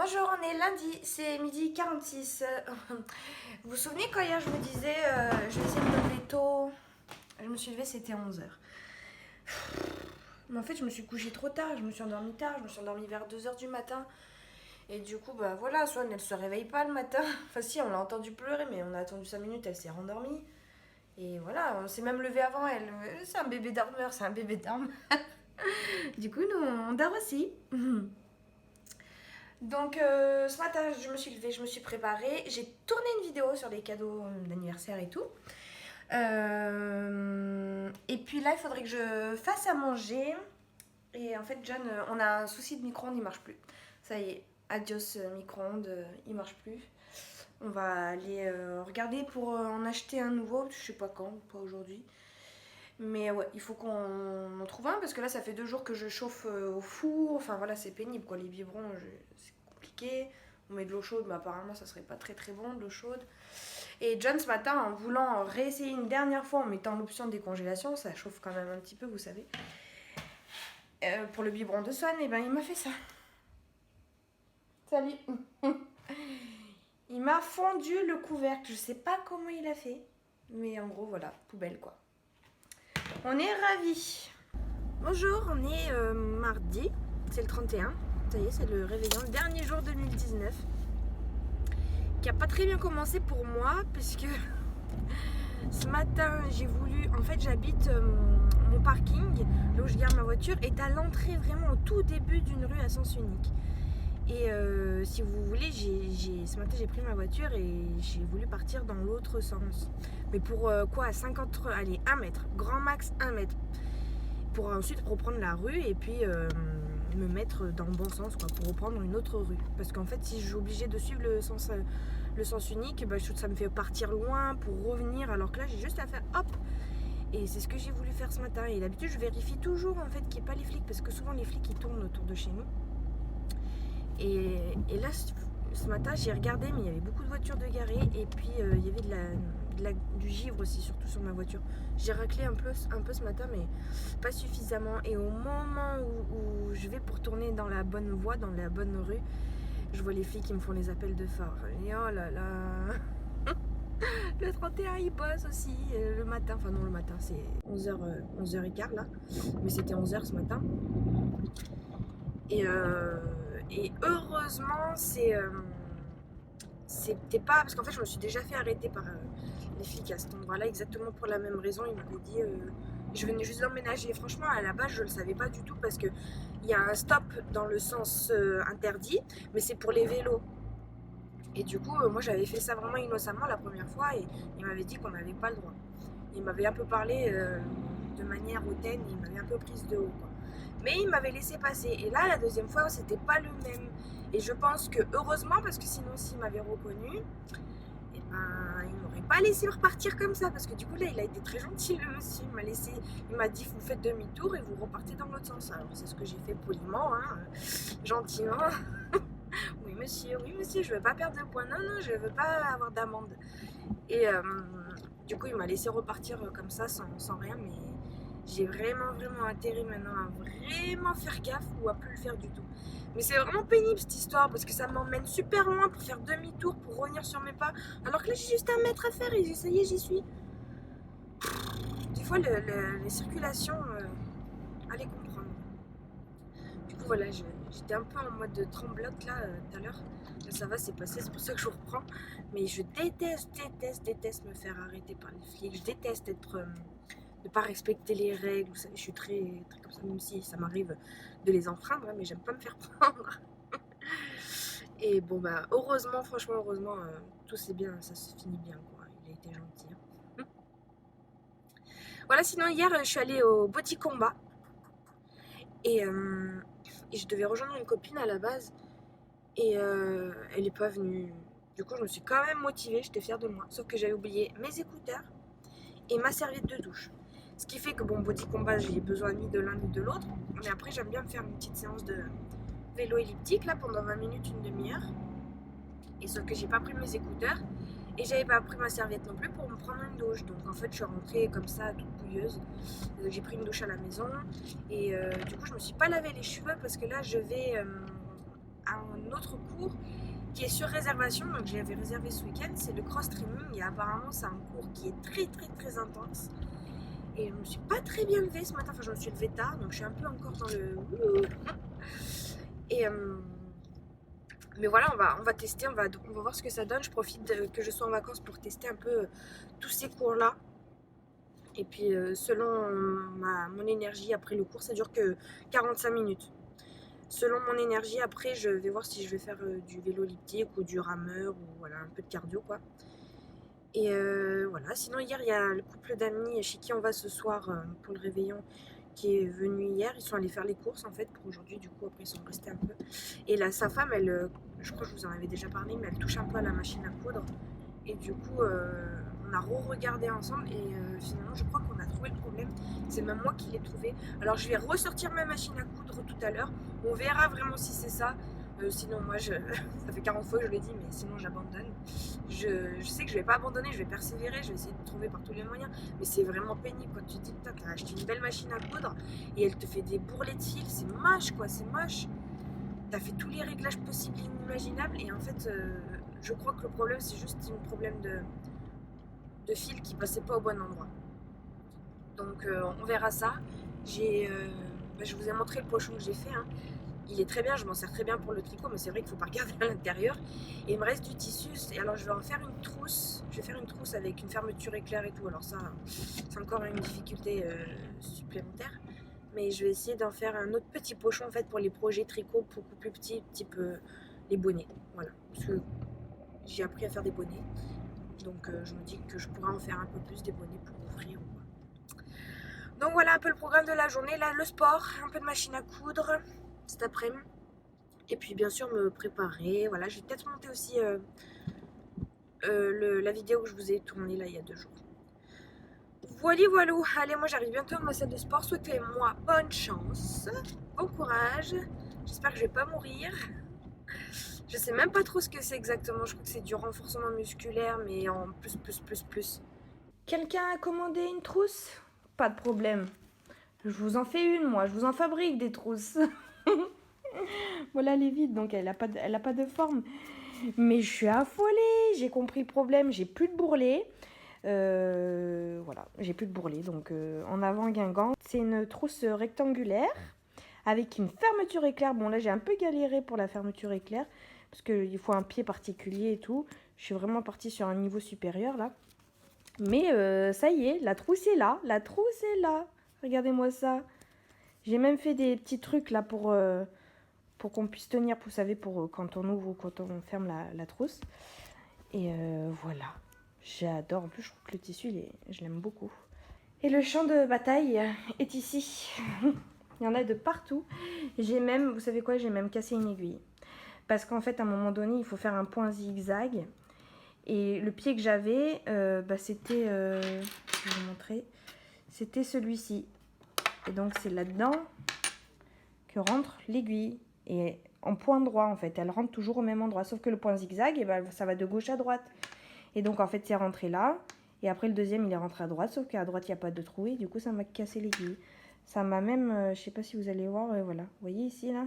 Bonjour, on est lundi, c'est midi 46. Vous vous souvenez quand hier je me disais je vais essayer de me lever tôt. Je me suis levée, c'était 11h. Mais en fait je me suis couchée trop tard, je me suis endormie tard, je me suis endormie vers 2h du matin. Et du coup bah voilà, Swan elle se réveille pas le matin. Enfin si, on l'a entendu pleurer mais on a attendu 5 minutes, elle s'est rendormie. Et voilà, on s'est même levé avant elle. C'est un bébé dormeur, c'est un bébé dormeur. Du coup nous on dort aussi. Donc ce matin je me suis levée, je me suis préparée, j'ai tourné une vidéo sur les cadeaux d'anniversaire et tout. Et puis là il faudrait que je fasse à manger. Et en fait John, on a un souci de micro-ondes, il marche plus. Ça y est, adios micro-ondes, il marche plus. On va aller regarder pour en acheter un nouveau, je sais pas quand, pas aujourd'hui. Mais ouais, il faut qu'on en trouve un parce que là ça fait 2 jours que je chauffe au four. Enfin voilà, c'est pénible quoi, les biberons, c'est compliqué. On met de l'eau chaude, mais apparemment ça serait pas très très bon de l'eau chaude. Et John ce matin, en voulant réessayer une dernière fois en mettant l'option de décongélation, ça chauffe quand même un petit peu, vous savez. Pour le biberon de Swan, et ben il m'a fait ça. Salut. Il m'a fondu le couvercle, je sais pas comment il a fait, mais en gros voilà, poubelle quoi. On est ravis. Bonjour, on est mardi, c'est le 31. Ça y est, c'est le réveillon, le dernier jour 2019. Qui a pas très bien commencé pour moi, puisque ce matin, j'ai voulu... En fait, j'habite... mon parking, là où je garde ma voiture, est à l'entrée, vraiment au tout début d'une rue à sens unique. Et si vous voulez, ce matin, j'ai pris ma voiture et j'ai voulu partir dans l'autre sens. Mais pour quoi, 50... Allez, 1 mètre, grand max 1 mètre. Pour ensuite reprendre la rue et puis me mettre dans le bon sens quoi, pour reprendre une autre rue. Parce qu'en fait si je suis obligée de suivre le sens unique, bah, ça me fait partir loin pour revenir, alors que là j'ai juste à faire hop. Et c'est ce que j'ai voulu faire ce matin. Et d'habitude je vérifie toujours en fait qu'il n'y ait pas les flics, parce que souvent les flics ils tournent autour de chez nous. Et là ce matin j'ai regardé, mais il y avait beaucoup de voitures de garées et puis il y avait du givre aussi, surtout sur ma voiture. J'ai raclé un peu ce matin, mais pas suffisamment. Et au moment où je vais pour tourner dans la bonne voie, dans la bonne rue, je vois les filles qui me font les appels de phare. Et oh là là. Le 31 il bosse aussi le matin. Enfin non, le matin c'est 11h15 là, mais c'était 11h ce matin. Et heureusement c'était pas, parce qu'en fait je me suis déjà fait arrêter par les flics à cet endroit là, exactement pour la même raison. Ils m'avaient dit je venais juste d'emménager. Franchement à la base je le savais pas du tout, parce que il y a un stop dans le sens interdit, mais c'est pour les vélos. Et du coup moi j'avais fait ça vraiment innocemment la première fois, et il m'avait dit qu'on n'avait pas le droit. Il m'avait un peu parlé de manière hautaine, il m'avait un peu prise de haut quoi. Mais il m'avait laissé passer. Et là, la deuxième fois, c'était pas le même. Et je pense que heureusement, parce que sinon, s'il m'avait reconnu, eh ben, il m'aurait pas laissé repartir comme ça. Parce que du coup, là, il a été très gentil, le monsieur. Il m'a dit, vous faites demi-tour et vous repartez dans l'autre sens. Alors, c'est ce que j'ai fait poliment, hein, gentiment. Oui, monsieur, je veux pas perdre de points. Non, je veux pas avoir d'amende. Et du coup, il m'a laissé repartir comme ça, sans rien, mais... J'ai vraiment intérêt maintenant à vraiment faire gaffe ou à plus le faire du tout. Mais c'est vraiment pénible cette histoire, parce que ça m'emmène super loin pour faire demi-tour, pour revenir sur mes pas. Alors que là j'ai juste 1 mètre à faire et ça y est, j'y suis. Des fois les circulations, allez comprendre. Du coup voilà, j'étais un peu en mode de tremblote là tout à l'heure. Là ça va, c'est passé, c'est pour ça que je reprends. Mais je déteste me faire arrêter par les flics. Je déteste être... de pas respecter les règles, vous savez, je suis très comme ça, même si ça m'arrive de les enfreindre, mais j'aime pas me faire prendre. Et bon bah franchement heureusement, tout c'est bien, ça se finit bien quoi, il a été gentil. Hein. Voilà, sinon hier je suis allée au Body Combat et je devais rejoindre une copine à la base, et elle est pas venue. Du coup je me suis quand même motivée, j'étais fière de moi, sauf que j'avais oublié mes écouteurs et ma serviette de douche. Ce qui fait que bon, Body Combat, j'ai besoin ni de l'un ni de l'autre. Mais après, j'aime bien me faire une petite séance de vélo elliptique là pendant 20 minutes, une demi-heure. Et sauf que j'ai pas pris mes écouteurs et j'avais pas pris ma serviette non plus pour me prendre une douche. Donc en fait, je suis rentrée comme ça, toute bouilleuse. J'ai pris une douche à la maison et du coup, je me suis pas lavé les cheveux parce que là, je vais un autre cours qui est sur réservation, donc j'avais réservé ce week-end, c'est le cross training et apparemment c'est un cours qui est très intense. Et je me suis pas très bien levée ce matin, enfin je me suis levée tard, donc je suis un peu encore dans le... Et mais voilà, on va tester, on va voir ce que ça donne. Je profite que je sois en vacances pour tester un peu tous ces cours-là. Et puis selon mon énergie après le cours, ça dure que 45 minutes. Selon mon énergie, après, je vais voir si je vais faire du vélo elliptique ou du rameur ou voilà, un peu de cardio quoi. Et voilà, sinon hier, il y a le couple d'amis chez qui on va ce soir pour le réveillon qui est venu hier. Ils sont allés faire les courses en fait pour aujourd'hui, du coup après ils sont restés un peu. Et là, sa femme, elle, je crois que je vous en avais déjà parlé, mais elle touche un peu à la machine à coudre. Et du coup, on a re-regardé ensemble et finalement, je crois qu'on a trouvé le problème. C'est même moi qui l'ai trouvé. Alors, je vais ressortir ma machine à coudre tout à l'heure. On verra vraiment si c'est ça. Sinon, moi, ça fait 40 fois que je l'ai dit, mais sinon, j'abandonne. Je sais que je vais pas abandonner, je vais persévérer, je vais essayer de trouver par tous les moyens. Mais c'est vraiment pénible quand tu te dis, putain, t'as acheté une belle machine à coudre et elle te fait des bourrelets de fil. C'est moche, quoi, c'est moche. T'as fait tous les réglages possibles et inimaginables et en fait je crois que le problème c'est juste un problème de fil qui passait pas au bon endroit. Donc on verra ça. Je vous ai montré le pochon que j'ai fait hein. Il est très bien, je m'en sers très bien pour le tricot, mais c'est vrai qu'il faut pas regarder à l'intérieur. Et il me reste du tissu, et alors je vais en faire une trousse. Je vais faire une trousse avec une fermeture éclair et tout. Alors ça, c'est encore une difficulté supplémentaire. Mais je vais essayer d'en faire un autre petit pochon en fait pour les projets tricot beaucoup plus petits, type les bonnets. Voilà, parce que j'ai appris à faire des bonnets. Donc je me dis que je pourrais en faire un peu plus des bonnets pour ouvrir. Donc voilà un peu le programme de la journée. Là, le sport, un peu de machine à coudre cet après-midi. Et puis bien sûr me préparer. Voilà, je vais peut-être monter aussi la vidéo que je vous ai tournée là il y a 2 jours. Voilà, voilà. Allez, moi j'arrive bientôt à ma salle de sport. Souhaitez-moi bonne chance, bon courage. J'espère que je vais pas mourir. Je sais même pas trop ce que c'est exactement. Je crois que c'est du renforcement musculaire, mais en plus. Quelqu'un a commandé une trousse? Pas de problème. Je vous en fais une, moi. Je vous en fabrique des trousses. Voilà, elle est vide, donc elle a pas de forme. Mais je suis affolée. J'ai compris le problème. J'ai plus de bourrelet. Voilà, j'ai plus de bourrelet. Donc en avant Guingamp. C'est une trousse rectangulaire avec une fermeture éclair. Bon, là, j'ai un peu galéré pour la fermeture éclair parce qu'il faut un pied particulier et tout. Je suis vraiment partie sur un niveau supérieur là. Mais ça y est, la trousse est là. La trousse est là. Regardez-moi ça. J'ai même fait des petits trucs là pour qu'on puisse tenir, vous savez, pour quand on ouvre ou quand on ferme la trousse. Et voilà. J'adore. En plus, je trouve que le tissu, je l'aime beaucoup. Et le champ de bataille est ici. Il y en a de partout. J'ai même, vous savez quoi, j'ai même cassé une aiguille. Parce qu'en fait, à un moment donné, il faut faire un point zigzag. Et le pied que j'avais, c'était, je vais vous montrer, c'était celui-ci. Et donc c'est là-dedans que rentre l'aiguille. Et en point droit en fait, elle rentre toujours au même endroit. Sauf que le point zigzag, et ça va de gauche à droite. Et donc en fait c'est rentré là. Et après le deuxième il est rentré à droite. Sauf qu'à droite il n'y a pas de trou. Et du coup ça m'a cassé l'aiguille. Ça m'a même, je sais pas si vous allez voir, voilà. Vous voyez ici là,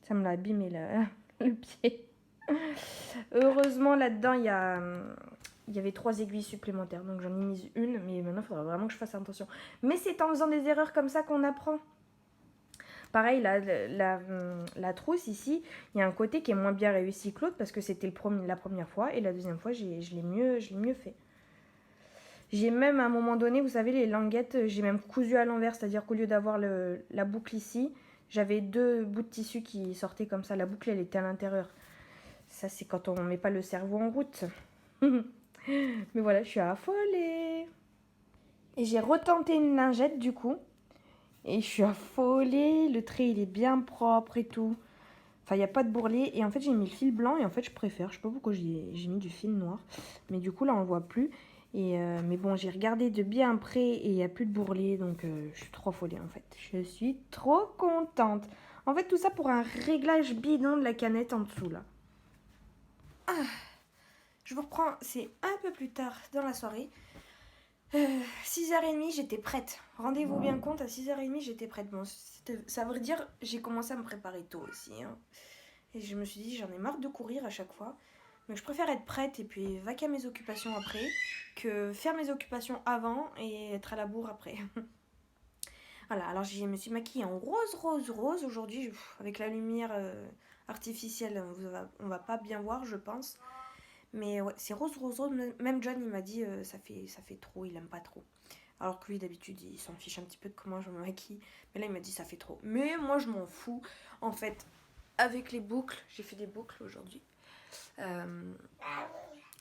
ça me l'a abîmé le pied. Heureusement là-dedans il y avait 3 aiguilles supplémentaires, donc j'en ai mis une, mais maintenant il faudra vraiment que je fasse attention. Mais c'est en faisant des erreurs comme ça qu'on apprend. Pareil, la trousse ici, il y a un côté qui est moins bien réussi que l'autre parce que c'était la première fois, et la deuxième fois, je l'ai mieux fait. J'ai même à un moment donné, vous savez, les languettes, j'ai même cousu à l'envers, c'est-à-dire qu'au lieu d'avoir la boucle ici, j'avais 2 bouts de tissu qui sortaient comme ça, la boucle elle était à l'intérieur. Ça c'est quand on ne met pas le cerveau en route. Mais voilà, je suis affolée. Et j'ai retenté une lingette du coup. Et je suis affolée. Le trait il est bien propre et tout. Enfin, il n'y a pas de bourrelet. Et en fait, j'ai mis le fil blanc. Et en fait, je préfère. Je sais pas pourquoi j'ai mis du fil noir. Mais du coup, là, on le voit plus. Et mais bon, j'ai regardé de bien près. Et il n'y a plus de bourrelet. Donc, je suis trop affolée en fait. Je suis trop contente. En fait, tout ça pour un réglage bidon de la canette en dessous là. Je vous reprends, c'est un peu plus tard dans la soirée. 6h30, j'étais prête. Rendez-vous bien compte, à 6h30, j'étais prête. Bon, ça veut dire j'ai commencé à me préparer tôt aussi. Hein. Et je me suis dit, j'en ai marre de courir à chaque fois. Donc je préfère être prête et puis vaquer à mes occupations après que faire mes occupations avant et être à la bourre après. Voilà, alors je me suis maquillée en rose aujourd'hui. Avec la lumière artificielle, on va pas bien voir, je pense. Mais ouais, c'est rose. Même John, il m'a dit ça fait trop, il aime pas trop. Alors que lui, d'habitude, il s'en fiche un petit peu de comment je me maquille. Mais là, il m'a dit ça fait trop. Mais moi, je m'en fous. En fait, avec les boucles, j'ai fait des boucles aujourd'hui.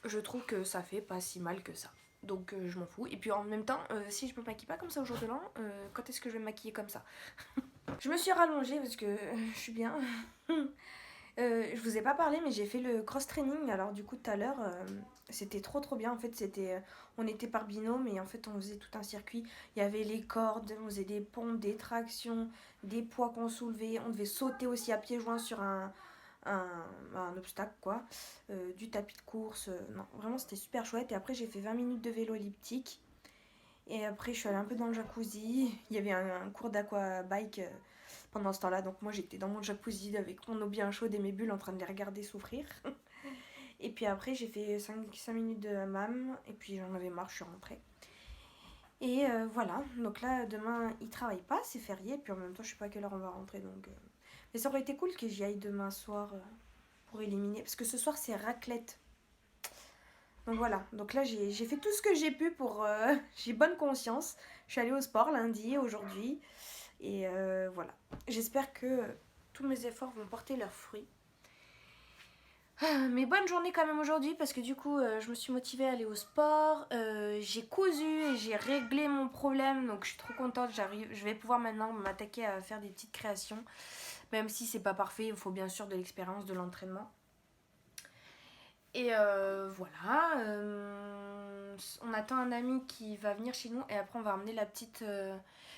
Je trouve que ça fait pas si mal que ça. Donc je m'en fous. Et puis en même temps, si je me maquille pas comme ça au jour de l'an, quand est-ce que je vais me maquiller comme ça? Je me suis rallongée parce que je suis bien. Je vous ai pas parlé, mais j'ai fait le cross training. Alors du coup tout à l'heure, c'était trop bien. En fait, on était par binôme et en fait on faisait tout un circuit. Il y avait les cordes, on faisait des pompes, des tractions, des poids qu'on soulevait. On devait sauter aussi à pieds joints sur un obstacle quoi, du tapis de course. Non, vraiment c'était super chouette. Et après j'ai fait 20 minutes de vélo elliptique. Et après je suis allée un peu dans le jacuzzi. Il y avait un cours d'aquabike pendant ce temps-là. Donc moi j'étais dans mon jacuzzi avec mon eau bien chaude et mes bulles en train de les regarder souffrir. Et puis après j'ai fait 5 minutes de hammam. Et puis j'en avais marre, je suis rentrée. Et voilà, donc là demain ils travaillent pas, c'est férié. Puis en même temps je sais pas à quelle heure on va rentrer. Donc mais ça aurait été cool que j'y aille demain soir pour éliminer. Parce que ce soir c'est raclette. Donc voilà, donc là j'ai fait tout ce que j'ai pu pour... j'ai bonne conscience. Je suis allée au sport lundi, aujourd'hui. Et voilà. J'espère que tous mes efforts vont porter leurs fruits. Mais bonne journée quand même aujourd'hui parce que du coup je me suis motivée à aller au sport. J'ai cousu et j'ai réglé mon problème. Donc je suis trop contente. Je vais pouvoir maintenant m'attaquer à faire des petites créations. Même si c'est pas parfait, il faut bien sûr de l'expérience, de l'entraînement. Et voilà, on attend un ami qui va venir chez nous et après on va emmener la petite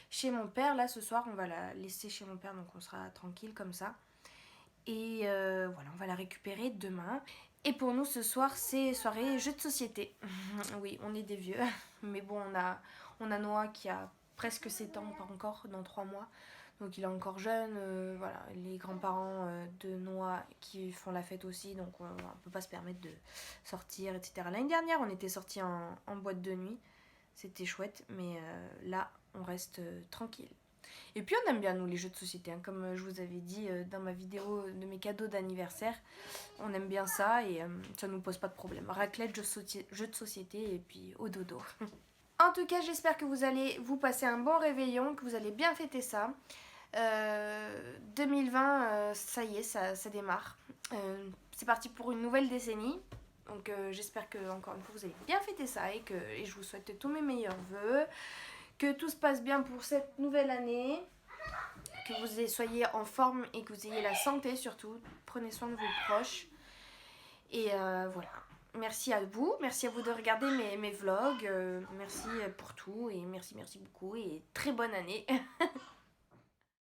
chez mon père. Là ce soir on va la laisser chez mon père donc on sera tranquille comme ça. Et voilà, on va la récupérer demain. Et pour nous ce soir c'est soirée jeux de société. Oui, on est des vieux, mais bon on a Noah qui a presque 7 ans, pas encore, dans 3 mois. Donc il est encore jeune, voilà, les grands-parents de Noah qui font la fête aussi, donc on ne peut pas se permettre de sortir, etc. L'année dernière, on était sortis en boîte de nuit, c'était chouette, mais là, on reste tranquille. Et puis on aime bien, nous, les jeux de société, hein, comme je vous avais dit dans ma vidéo de mes cadeaux d'anniversaire, on aime bien ça et ça ne nous pose pas de problème. Raclette, jeux de société et puis au dodo. En tout cas, j'espère que vous allez vous passer un bon réveillon, que vous allez bien fêter ça. 2020, ça y est, ça démarre. C'est parti pour une nouvelle décennie. Donc j'espère que encore une fois vous allez bien fêter ça et je vous souhaite tous mes meilleurs vœux. Que tout se passe bien pour cette nouvelle année. Que vous soyez en forme et que vous ayez la santé surtout. Prenez soin de vos proches. Et voilà. Merci à vous de regarder mes vlogs. Merci pour tout et merci beaucoup et très bonne année.